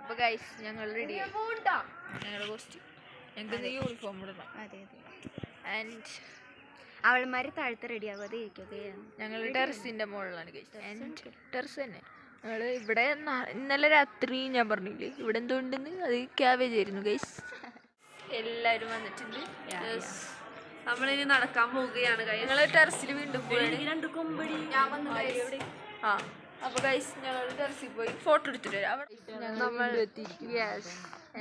അപ്പൊ ഗൈസ് ഞങ്ങൾ റെഡി ഞങ്ങളുടെ കോസ്റ്റ്യൂം ഞങ്ങൾക്ക് യൂണിഫോം ഇടണം. അതെ അതെ. ആൻഡ് അവൾമാര് താഴത്തെ റെഡി ആവാതെ ഇരിക്കുകയാണ്. ഞങ്ങൾ ടെറസിന്റെ മുകളിലാണ് ഗൈസ്. ആൻഡ് ടെറസ് തന്നെ ഞങ്ങൾ ഇവിടെ ഇന്നലെ രാത്രി ഞാൻ പറഞ്ഞില്ലേ ഇവിടെ എന്തുകൊണ്ടെന്ന്, അത് ക്യാബേജ് ആയിരുന്നു ഗൈസ്. എല്ലാവരും വന്നിട്ടുണ്ട്. നമ്മളിനി നടക്കാൻ പോവുകയാണ്. ഞങ്ങൾ ടെറസിൽ വീണ്ടും പോയി. ആ അപ്പൊ ഗൈസ് ഞങ്ങൾ ടെറസിൽ പോയി ഫോട്ടോ എടുത്തിട്ട് വരാം.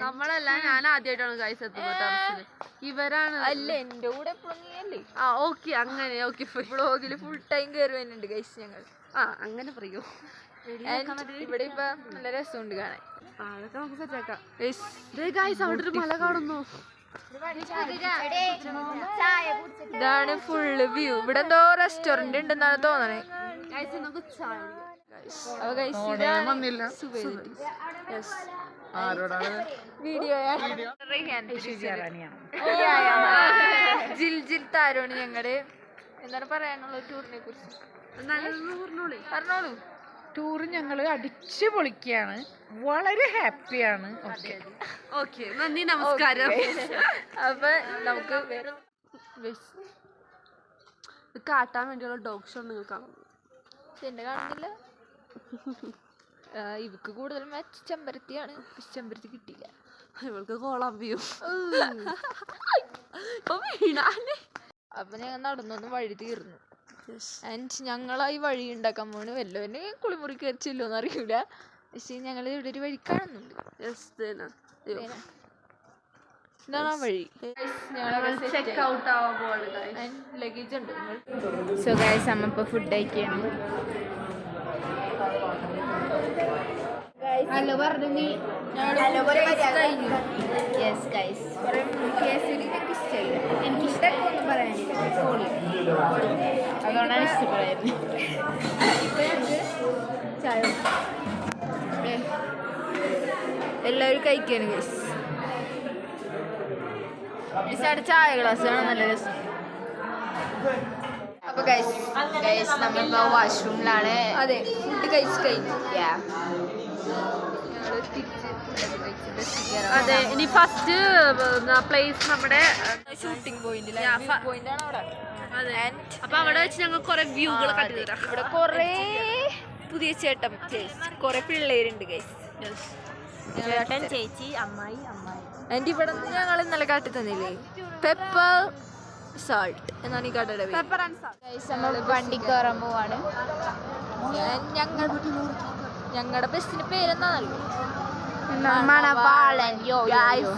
നമ്മളല്ല, ഞാൻ ആദ്യമായിട്ടാണ് ഗൈസ് എത്തുന്നത് ടെറസിൽ. ഇവരാണ്. അല്ല എന്റെ കൂടെ എപ്പോഴും നീയല്ലേ. ആ ഓക്കെ, അങ്ങനെ ഓക്കെ. വ്ളോഗിൽ ഫുൾ ടൈം കയറി വരുന്നുണ്ട് ഗൈസ് ഞങ്ങൾ. ആ അങ്ങനെ പറയൂ. ഇവിടെ ഇപ്പൊ നല്ല രസമുണ്ട് കാണാൻ. അതൊക്കെ നമുക്ക് സെറ്റാക്കാം. ഗൈസ് അവിടെ ഒരു മല കാണുന്നു. ഇതാണ് ഫുള്ള് വ്യൂ. ഇവിടെ എന്തോ റെസ്റ്റോറന്റ് ഉണ്ടെന്നാണ് തോന്നണേ. ജിൽ ജിൽ താരോണ് ഞങ്ങള്. എന്താണ് പറയാനുള്ള ടൂറിനെ കുറിച്ച്? പറഞ്ഞോളൂ. ടൂർ ഞങ്ങൾ അടിച്ചു പൊളിക്കുകയാണ്, വളരെ ഹാപ്പിയാണ്. ഓക്കെ, നന്ദി, നമസ്കാരം. അപ്പൊ നമുക്ക് കാട്ടാൻ വേണ്ടിയുള്ള ഡോഗ് ഷോ നിങ്ങൾ കാണുന്നു. എന്നെ കാണുന്നില്ല. ഇവക്ക് കൂടുതൽ മാച്ച് ചെമ്പരത്തിയാണ്. ചെമ്പരത്തി കിട്ടിയില്ല. ഇവൾക്ക് കോളാമ്പിയും. അപ്പൊ ഞങ്ങൾ നടന്നൊന്ന് വഴി തീർന്നു. ആൻഡ് ഞങ്ങളായി വഴി ഉണ്ടാക്കാൻ പോണ്. വല്ലവന് കുളിമുറി കയറിച്ചില്ലോന്ന് അറിയൂല. പക്ഷെ ഞങ്ങൾ ഇവിടെ ഒരു വഴി കാണുന്നുണ്ട്. ഇതാണ് ആ വഴി. ലഗേജ് ഉണ്ട്. സോ ഗൈസ് അമ്മ ഇപ്പൊ ഫുഡ് കഴിക്കുകയാണ്. എനിക്കിഷ്ടമൊന്നും പറയാനില്ല, അതുകൊണ്ടാണ് ഇഷ്ടപ്പെടുന്നത്. ചായ എല്ലാവരും കഴിക്കാണ് ഗൈസ്. ചായ ഗ്ലാസ് ആണ് നല്ല രസം. അപ്പൊ ഗൈസ് നമ്മളിപ്പോ വാഷ്റൂമിലാണ്. അതെ, ഫുഡ് കഴിച്ച് കഴിഞ്ഞു. അതെ, ഇനി ഫസ്റ്റ് പ്ലേസ് നമ്മുടെ ഷൂട്ടിംഗ് പോയിന്റ് ആണ് അവിടെ. അപ്പൊ അവിടെ വെച്ച് ഞങ്ങൾ കുറെ വ്യൂകൾ കണ്ടുതരാം. ഇവിടെ കൊറേ പുതിയ ചേട്ടൻ കൊറേ പിള്ളേരുണ്ട് ഗൈസ്. ചേച്ചി, അമ്മായി. എന്റെ ഇവിടെ ഞങ്ങൾ ഇന്നലെ കാട്ടി തന്നില്ലേ, പെപ്പർ സാൾട്ട് എന്നാണ് ഈ കടയുടെ പേര്. വണ്ടി കയറാൻ പോവാണ്. ഞങ്ങളുടെ ബസ്സിന്റെ പേരെന്താണല്ലോ,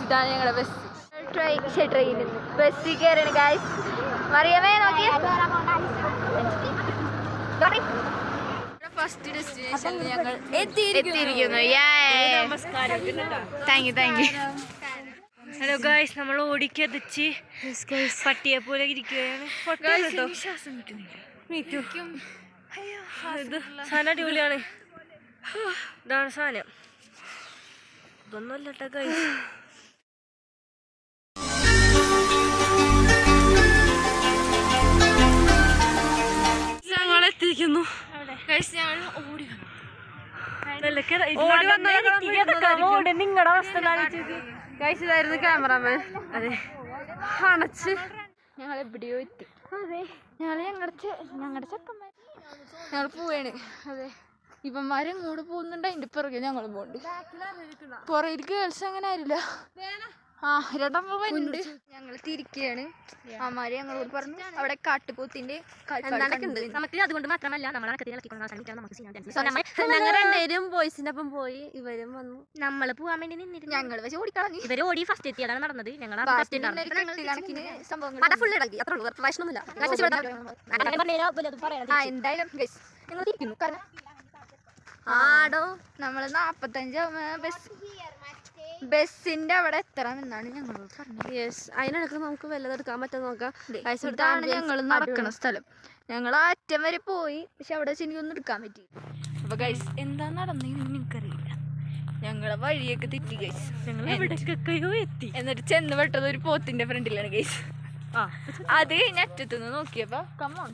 ഇതാണ് ഞങ്ങളുടെ ബസ്. ട്രെയിനിൽ ബസ്സിൽ കയറാണ് ഗൈസ്. മറിയമേ നോക്കിയ ഫസ്റ്റ് ഡെസ്റ്റിനേഷനിൽ ഞങ്ങൾ എത്തിയിരിക്കുന്നു. Thank you. ഹലോ ഗൈസ്, നമ്മൾ ഓടിക്കതിച്ച് പട്ടിയെ പോലെ ഇരിക്കുകയാണ്. ശ്വാസം കിട്ടുന്നില്ല. സാധനം അടിപൊളിയാണ്. ഇതാണ് സാധനം. ഇതൊന്നുമല്ല കേട്ടോ ഗൈസ്. ഞങ്ങൾ എത്തിയിരിക്കുന്നു. നിങ്ങളുടെ അവസ്ഥ ഗൈസ്, ഇതായിരുന്നു ക്യാമറാമാൻ. അതെ, അണച്ച് ഞങ്ങൾ എവിടെയോ എത്തി. അതെ, ഞങ്ങളുടെ ചെക്കന്മാർ ഞങ്ങൾ പോവാണ്. അതെ, ഇവന്മാരും ഇങ്ങോട്ട് പോകുന്നുണ്ട്, അതിന്റെ പിറകെ ഞങ്ങൾ പോണ്ട്. പുറകിൽ ഗേൾസ് അങ്ങനെ ആരില്ല. രണ്ടമ്മണ്ട്. ഞങ്ങൾ തിരിക്കുകയാണ്. അമ്മാര് ഞങ്ങളോട് പറഞ്ഞു അവിടെ കാട്ടുപോത്തിന്റെ നമുക്ക് അതുകൊണ്ട് മാത്രമല്ല രണ്ടുപേരും ബോയ്സിന്റെ ഒപ്പം പോയി. ഇവരും വന്നു. നമ്മള് പോവാൻ വേണ്ടി നിന്നിരുന്നു. ഞങ്ങൾ പക്ഷെ ഓടിക്കളഞ്ഞു. ഇവര് ഓടി ഫസ്റ്റ് എത്തി. അതാണ് നടന്നത്. ഞങ്ങൾ എന്തായാലും ഞങ്ങൾ തിരിക്കുന്നു. കാരണം ആടോ നമ്മള് 45 ബസ്സിന്റെ അവിടെ എത്തണം എന്നാണ് ഞങ്ങളോട് പറഞ്ഞത്. യെസ്, അതിനിടക്ക് നമുക്ക് വല്ലതും എടുക്കാൻ പറ്റാൻ നോക്കാം. ഇതാണ് ഞങ്ങൾ നടക്കണ സ്ഥലം. ഞങ്ങൾ അറ്റം വരെ പോയി, പക്ഷെ അവിടെ വെച്ച് എനിക്കൊന്നും എടുക്കാൻ പറ്റി. അപ്പൊ ഗൈസ് എന്താ നടന്നെന്ന് എനിക്കറിയില്ല. ഞങ്ങളെ വഴിയൊക്കെ തെറ്റി ഗൈസ്. ഞങ്ങൾ എത്തി. എന്നിട്ട് ചെന്ന് പെട്ടത് ഒരു പോത്തിന്റെ ഫ്രണ്ടിലാണ് ഗൈസ്. അത് കഴിഞ്ഞ് അറ്റത്തുനിന്ന് നോക്കിയപ്പോ കമോൺ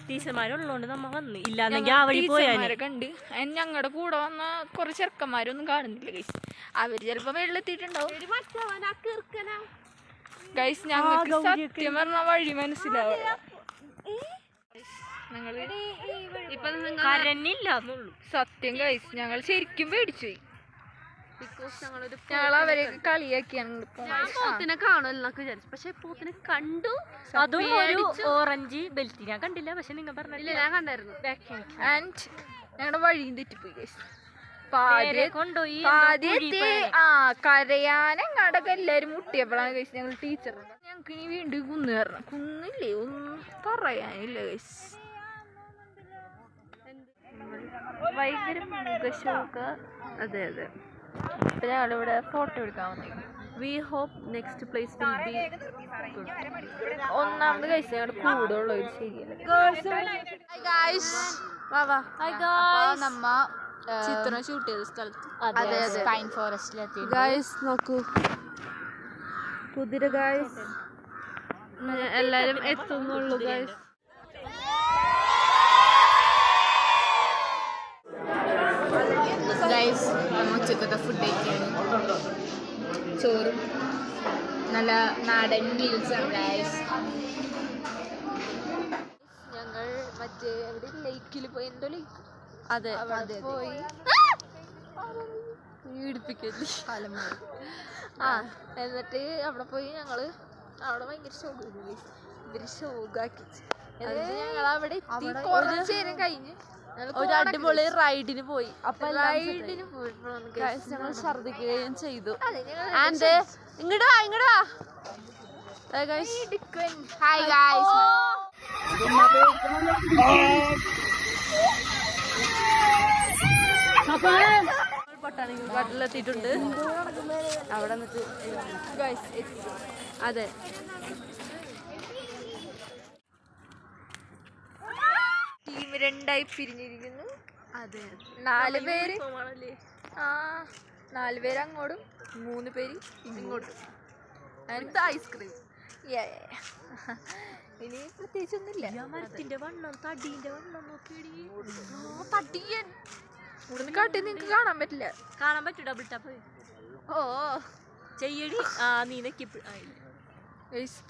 ടീച്ചർമാരുള്ളതുകൊണ്ട് നമ്മ വന്ന് ഇല്ലാന്നെങ്കിൽ ആ വഴി പോയാൽ കണ്ട് ഞങ്ങളുടെ കൂടെ വന്ന കുറെ ചെറുക്കന്മാരൊന്നും കാണുന്നില്ല ഗൈസ്. അവര് ചിലപ്പോ വെള്ളെത്തിയിട്ടുണ്ടാവും ഗൈസ്. ഞങ്ങൾക്ക് സത്യം പറഞ്ഞ വഴി മനസ്സിലാവും. ഞങ്ങള് സത്യം ഗൈസ് ഞങ്ങൾ ശരിക്കും പേടിച്ചു പോയി. ഞങ്ങൾ അവരെ കളിയാക്കിയാണ് പോത്തിനെ കാണുമെന്നൊക്കെ വിചാരിച്ചു. പക്ഷെ പോത്തിനെ കണ്ടു. അതും ഒരു ഓറഞ്ച് ബെൽറ്റ് ഞാൻ കണ്ടില്ല. പക്ഷെ നിങ്ങൾ പറഞ്ഞില്ല, ഞാൻ കണ്ടായിരുന്നു. ആൻഡ് ഞങ്ങളുടെ വഴിയും തെറ്റിപ്പോയി ഗൈസ്. കൊണ്ടുപോയി കരയാനെങ്ങാടൊക്കെ എല്ലാരും മുട്ടിയപ്പോഴാണ് ഗൈസ് ഞങ്ങൾ ടീച്ചർ ഞങ്ങൾക്ക് ഇനി വീണ്ടും കുന്ന് കയറണം. കുന്നില്ലേ ഒന്നും പറയാനില്ല ഗൈസ്. ഭയങ്കര മൃഗശോക. അതെ അതെ. ഇപ്പൊ ഞങ്ങളിവിടെ ഫോട്ടോ എടുക്കാൻ വന്നേക്കും. We hope next place will be ഒന്നാമത് കഴിച്ച് ഞങ്ങളുടെ കൂടെ ഉള്ളവർ ശരിയല്ല. നമ്മ ചിത്രം ഷൂട്ട് ചെയ്ത സ്ഥലത്ത് പൈൻ ഫോറസ്റ്റിലെത്തി. ഗായ്സ് നോക്കൂ, കുതിര ഗായ്സ്. എല്ലാരും എത്തുന്നുള്ളൂ ഗായ്സ്. ഗൈസ് നമ്മൾ ഉച്ചക്കത്തെ ഫുഡ് കഴിക്കുകയാണ്. ചോറും നല്ല നാടൻ മീൽസാണ് ഗൈസ്. ഞങ്ങൾ മറ്റേ എവിടെ ലേക്കിൽ പോയി. എന്തോ ലേക്ക്? അതെ അവിടെ പോയി എന്നിട്ട് അവിടെ പോയി ഞങ്ങള് അവിടെ ഭയങ്കര ശോകം. ഇവര് ശോകാക്കി. എന്നിട്ട് ഞങ്ങൾ അവിടെ എത്തി കുറച്ച് നേരം കഴിഞ്ഞ് ഒരു അടിപൊളി റൈഡിന് പോയി. അപ്പൊ റൈഡിന് പോയപ്പോഴാണ് ഞങ്ങൾ ഛർദിക്കുകയും ചെയ്തു. ഇങ്ങോട്ട് വാ, ഇങ്ങോട്ട് വാ. Hi guys. ബൊട്ടാണിക്കൽ ഗാർഡനിലെത്തിയിട്ടുണ്ട്. അവിടെ നിന്നിട്ട് അതെ ടീം രണ്ടായി പിരിഞ്ഞിരിക്കുന്നു. അതെ 4 പേര്. 4 പേര് അങ്ങോട്ടും 3 പേര് ഇങ്ങോട്ടും. ഐസ്ക്രീം ഇനി പ്രത്യേകിച്ചൊന്നുമില്ല. മരത്തിന്റെ വണ്ണം, തടീന്റെ വണ്ണം നോക്കിയടി. തടിയൻ ഇവിടുന്ന് കാട്ടി നിങ്ങക്ക് കാണാൻ പറ്റില്ല. കാണാൻ പറ്റും. ഡബിൾ ടാപ്പ് ഓ ചെയ്യടി. നീനക്ക്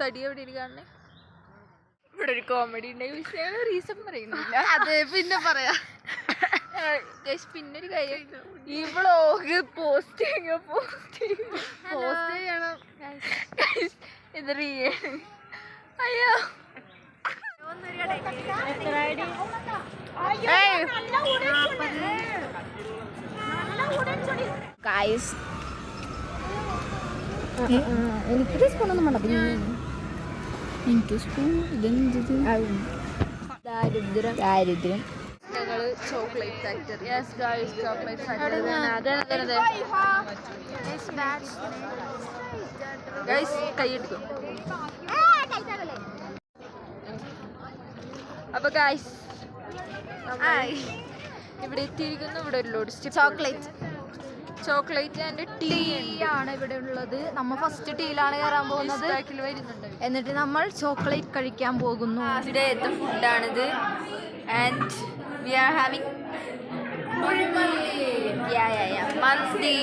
തടി എവിടെ കാണണേ? ഇവിടെ ഒരു കോമഡി ഉണ്ടായി. റീസൺ പറയുന്നില്ല. അതെ പിന്നെ പറയാ. പിന്നൊരു കാര്യം, ഈ വ്ളോഗ് പോസ്റ്റ് ചെയ്യണം. ഇത് അയ്യോ ഗൈസ് എനിക്ക് സ്പൂണൊന്നും വേണ്ട. പിന്നെ എനിക്ക് സ്പൂൺ ഇതെന്ത് ദാരിദ്ര്യം. ഞങ്ങള് chocolate factory. Chocolate factory guys കൈയെടുക്കും. അപ്പൊ ഗൈസ് ഇവിടെ എത്തിയിരിക്കുന്നു. ഇവിടെ ഒരു ലോഡ് ചോക്ലേറ്റ് ആൻഡ് ടീ ആണ് ഇവിടെ ഉള്ളത്. നമ്മ ഫസ്റ്റ് ടീയിലാണ് കയറാൻ പോകുന്നത്. വരുന്നുണ്ട്. എന്നിട്ട് നമ്മൾ ചോക്ലേറ്റ് കഴിക്കാൻ പോകുന്നു. ഇവിടുത്തെ ഫുഡാണിത്. And we are having mandi.